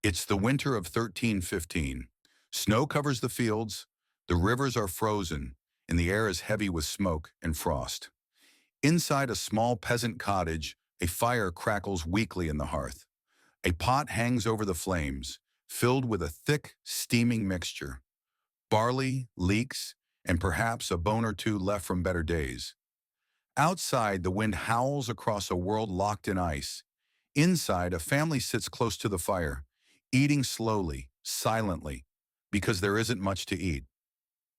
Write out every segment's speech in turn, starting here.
It's the winter of 1315. Snow covers the fields, the rivers are frozen, and the air is heavy with smoke and frost. Inside a small peasant cottage, a fire crackles weakly in the hearth. A pot hangs over the flames, filled with a thick, steaming mixture. Barley, leeks, and perhaps a bone or two left from better days. Outside, the wind howls across a world locked in ice. Inside, a family sits close to the fire, eating slowly, silently, because there isn't much to eat.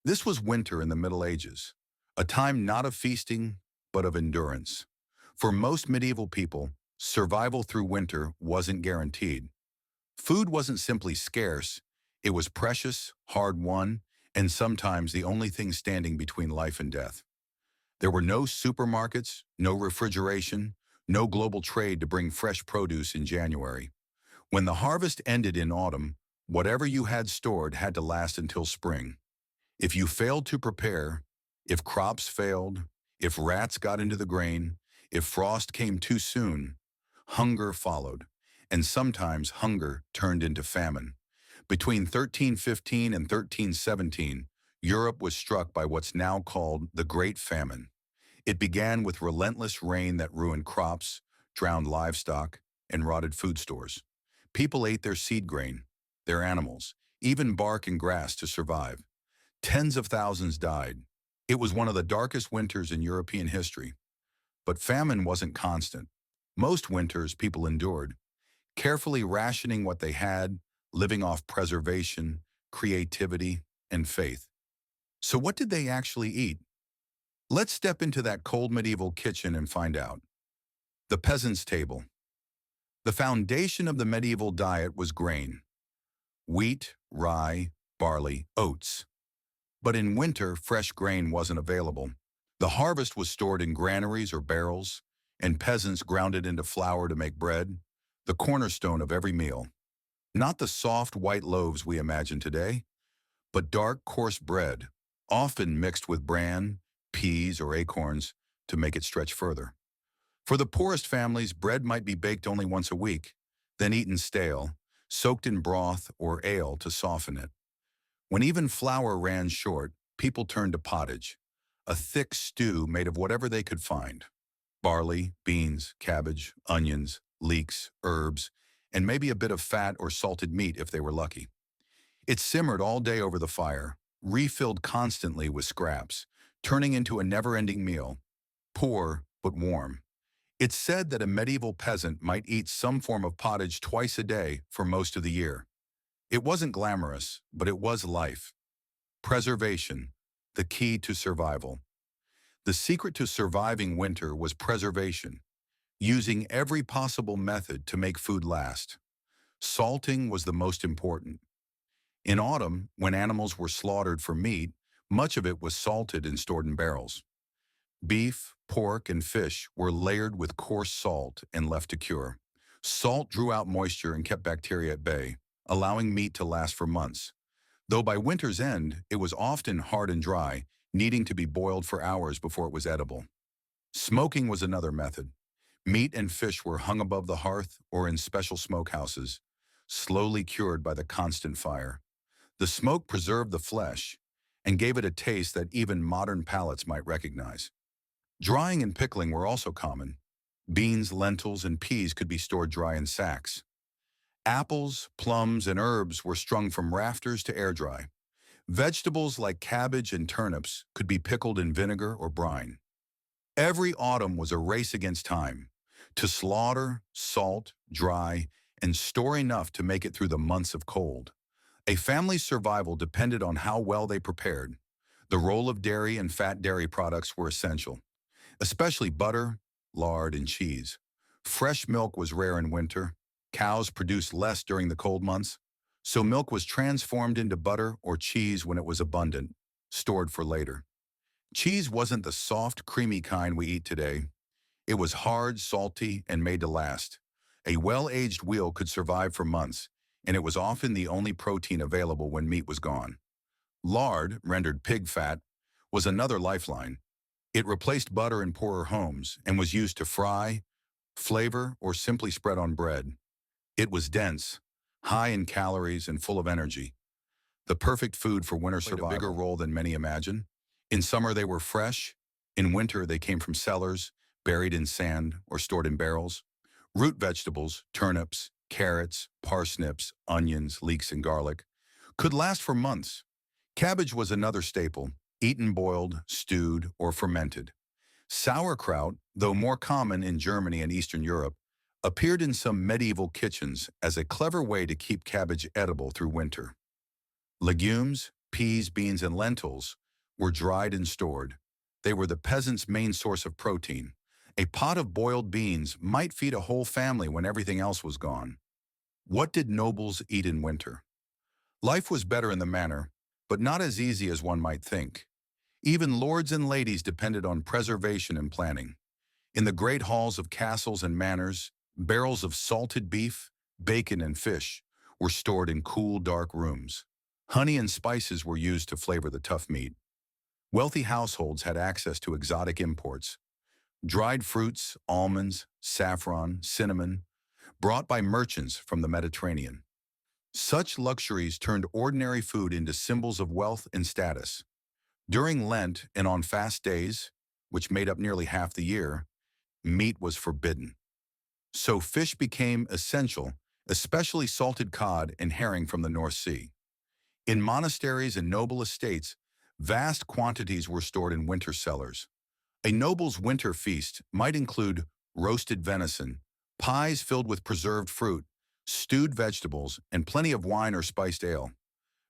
This was winter in the Middle Ages, a time not of feasting, but of endurance. For most medieval people, survival through winter wasn't guaranteed. Food wasn't simply scarce, it was precious, hard-won, and sometimes the only thing standing between life and death. There were no supermarkets, no refrigeration, no global trade to bring fresh produce in January. When the harvest ended in autumn, whatever you had stored had to last until spring. If you failed to prepare, if crops failed, if rats got into the grain, if frost came too soon, hunger followed, and sometimes hunger turned into famine. Between 1315 and 1317, Europe was struck by what's now called the Great Famine. It began with relentless rain that ruined crops, drowned livestock, and rotted food stores. People ate their seed grain, their animals, even bark and grass to survive. Tens of thousands died. It was one of the darkest winters in European history. But famine wasn't constant. Most winters people endured, carefully rationing what they had, living off preservation, creativity, and faith. So what did they actually eat? Let's step into that cold medieval kitchen and find out. The peasant's table. The foundation of the medieval diet was grain: wheat, rye, barley, oats. But in winter, fresh grain wasn't available. The harvest was stored in granaries or barrels, and peasants ground it into flour to make bread, the cornerstone of every meal. Not the soft white loaves we imagine today, but dark, coarse bread, often mixed with bran, peas, or acorns to make it stretch further. For the poorest families, bread might be baked only once a week, then eaten stale, soaked in broth or ale to soften it. When even flour ran short, people turned to pottage, a thick stew made of whatever they could find: barley, beans, cabbage, onions, leeks, herbs, and maybe a bit of fat or salted meat if they were lucky. It simmered all day over the fire, refilled constantly with scraps, turning into a never-ending meal, poor but warm. It's said that a medieval peasant might eat some form of pottage twice a day for most of the year. It wasn't glamorous, but it was life. Preservation, the key to survival. The secret to surviving winter was preservation, using every possible method to make food last. Salting was the most important. In autumn, when animals were slaughtered for meat, much of it was salted and stored in barrels. Beef, pork, and fish were layered with coarse salt and left to cure. Salt drew out moisture and kept bacteria at bay, allowing meat to last for months. Though by winter's end, it was often hard and dry, needing to be boiled for hours before it was edible. Smoking was another method. Meat and fish were hung above the hearth or in special smokehouses, slowly cured by the constant fire. The smoke preserved the flesh and gave it a taste that even modern palates might recognize. Drying and pickling were also common. Beans, lentils, and peas could be stored dry in sacks. Apples, plums, and herbs were strung from rafters to air dry. Vegetables like cabbage and turnips could be pickled in vinegar or brine. Every autumn was a race against time, to slaughter, salt, dry, and store enough to make it through the months of cold. A family's survival depended on how well they prepared. The role of dairy and fat dairy products were essential, especially butter, lard, and cheese. Fresh milk was rare in winter. Cows produced less during the cold months, so milk was transformed into butter or cheese when it was abundant, stored for later. Cheese wasn't the soft, creamy kind we eat today. It was hard, salty, and made to last. A well-aged wheel could survive for months, and it was often the only protein available when meat was gone. Lard, rendered pig fat, was another lifeline. It replaced butter in poorer homes and was used to fry, flavor, or simply spread on bread. It was dense, high in calories and full of energy. The perfect food for winter survival. Played a bigger role than many imagine. In summer, they were fresh. In winter, they came from cellars, buried in sand or stored in barrels. Root vegetables, turnips, carrots, parsnips, onions, leeks, and garlic could last for months. Cabbage was another staple, eaten boiled, stewed, or fermented. Sauerkraut, though more common in Germany and Eastern Europe, appeared in some medieval kitchens as a clever way to keep cabbage edible through winter. Legumes, peas, beans, and lentils were dried and stored. They were the peasants' main source of protein. A pot of boiled beans might feed a whole family when everything else was gone. What did nobles eat in winter? Life was better in the manor, but not as easy as one might think. Even lords and ladies depended on preservation and planning. In the great halls of castles and manors, barrels of salted beef, bacon, and fish were stored in cool, dark rooms. Honey and spices were used to flavor the tough meat. Wealthy households had access to exotic imports. Dried fruits, almonds, saffron, cinnamon, brought by merchants from the Mediterranean. Such luxuries turned ordinary food into symbols of wealth and status. During Lent and on fast days, which made up nearly half the year, meat was forbidden. So fish became essential, especially salted cod and herring from the North Sea. In monasteries and noble estates, vast quantities were stored in winter cellars. A noble's winter feast might include roasted venison, pies filled with preserved fruit, stewed vegetables, and plenty of wine or spiced ale.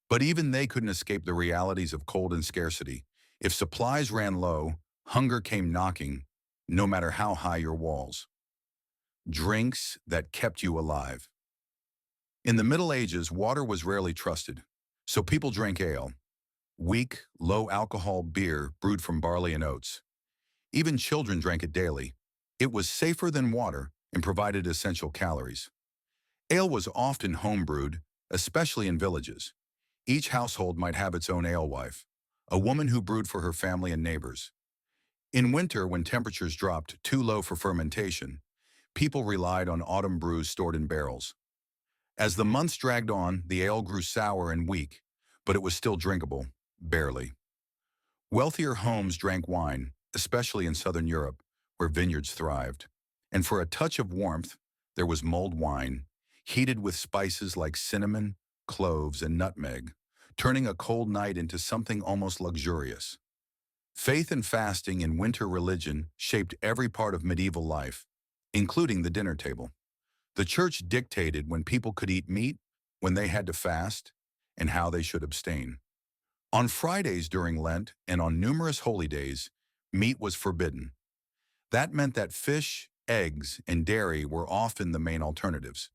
But even they couldn't escape the realities of cold and scarcity. If supplies ran low, hunger came knocking, no matter how high your walls. Drinks that kept you alive. In the Middle Ages, water was rarely trusted, so people drank ale, weak, low-alcohol beer brewed from barley and oats. Even children drank it daily. It was safer than water and provided essential calories. Ale was often home-brewed, especially in villages. Each household might have its own alewife, a woman who brewed for her family and neighbors. In winter, when temperatures dropped too low for fermentation, people relied on autumn brews stored in barrels. As the months dragged on, the ale grew sour and weak, but it was still drinkable, barely. Wealthier homes drank wine, especially in southern Europe, where vineyards thrived. And for a touch of warmth, there was mulled wine, heated with spices like cinnamon, cloves, and nutmeg, turning a cold night into something almost luxurious. Faith and fasting in winter religion shaped every part of medieval life, including the dinner table. The church dictated when people could eat meat, when they had to fast, and how they should abstain. On Fridays during Lent and on numerous holy days, meat was forbidden. That meant that fish, eggs, and dairy were often the main alternatives.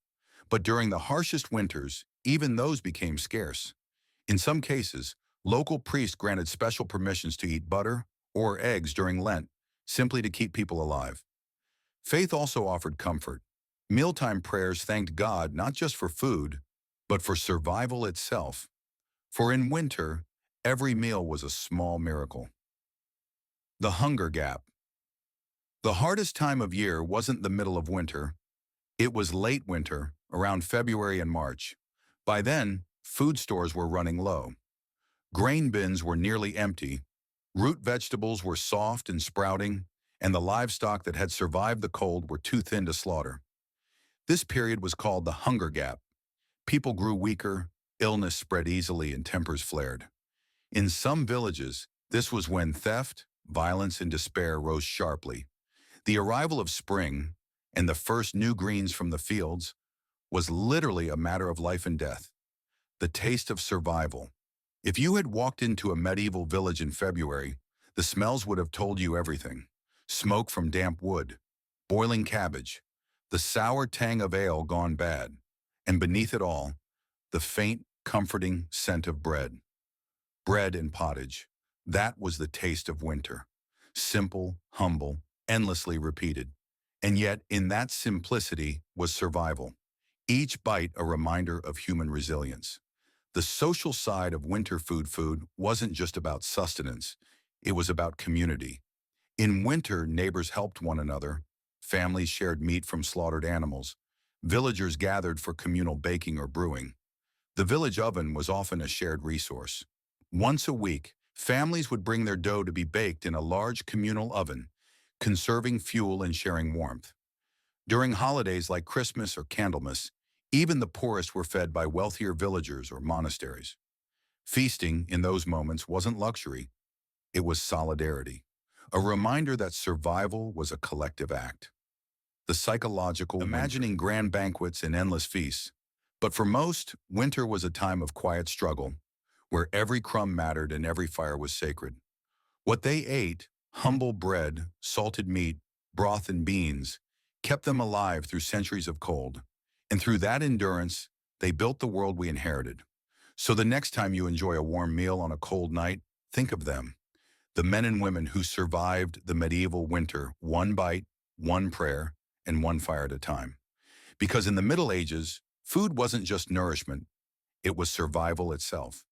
But during the harshest winters, even those became scarce. In some cases, local priests granted special permissions to eat butter or eggs during Lent, simply to keep people alive. Faith also offered comfort. Mealtime prayers thanked God not just for food, but for survival itself. For in winter, every meal was a small miracle. The hunger gap. The hardest time of year wasn't the middle of winter. It was late winter, around February and March. By then, food stores were running low. Grain bins were nearly empty. Root vegetables were soft and sprouting, and the livestock that had survived the cold were too thin to slaughter. This period was called the hunger gap. People grew weaker, illness spread easily, and tempers flared. In some villages, this was when theft, violence, and despair rose sharply. The arrival of spring, and the first new greens from the fields, was literally a matter of life and death. The taste of survival. If you had walked into a medieval village in February, the smells would have told you everything. Smoke from damp wood, boiling cabbage, the sour tang of ale gone bad, and beneath it all, the faint, comforting scent of bread. Bread and pottage. That was the taste of winter. Simple, humble, endlessly repeated. And yet, in that simplicity was survival. Each bite a reminder of human resilience. The social side of winter food wasn't just about sustenance. It was about community. In winter, neighbors helped one another. Families shared meat from slaughtered animals. Villagers gathered for communal baking or brewing. The village oven was often a shared resource. Once a week, families would bring their dough to be baked in a large communal oven, conserving fuel and sharing warmth. During holidays like Christmas or Candlemas, even the poorest were fed by wealthier villagers or monasteries. Feasting in those moments wasn't luxury, it was solidarity, a reminder that survival was a collective act. The psychological imagining grand banquets and endless feasts. But for most, winter was a time of quiet struggle, where every crumb mattered and every fire was sacred. What they ate, humble bread, salted meat, broth and beans, kept them alive through centuries of cold. And through that endurance, they built the world we inherited. So the next time you enjoy a warm meal on a cold night, think of them. The men and women who survived the medieval winter, one bite, one prayer, and one fire at a time. Because in the Middle Ages, food wasn't just nourishment, it was survival itself.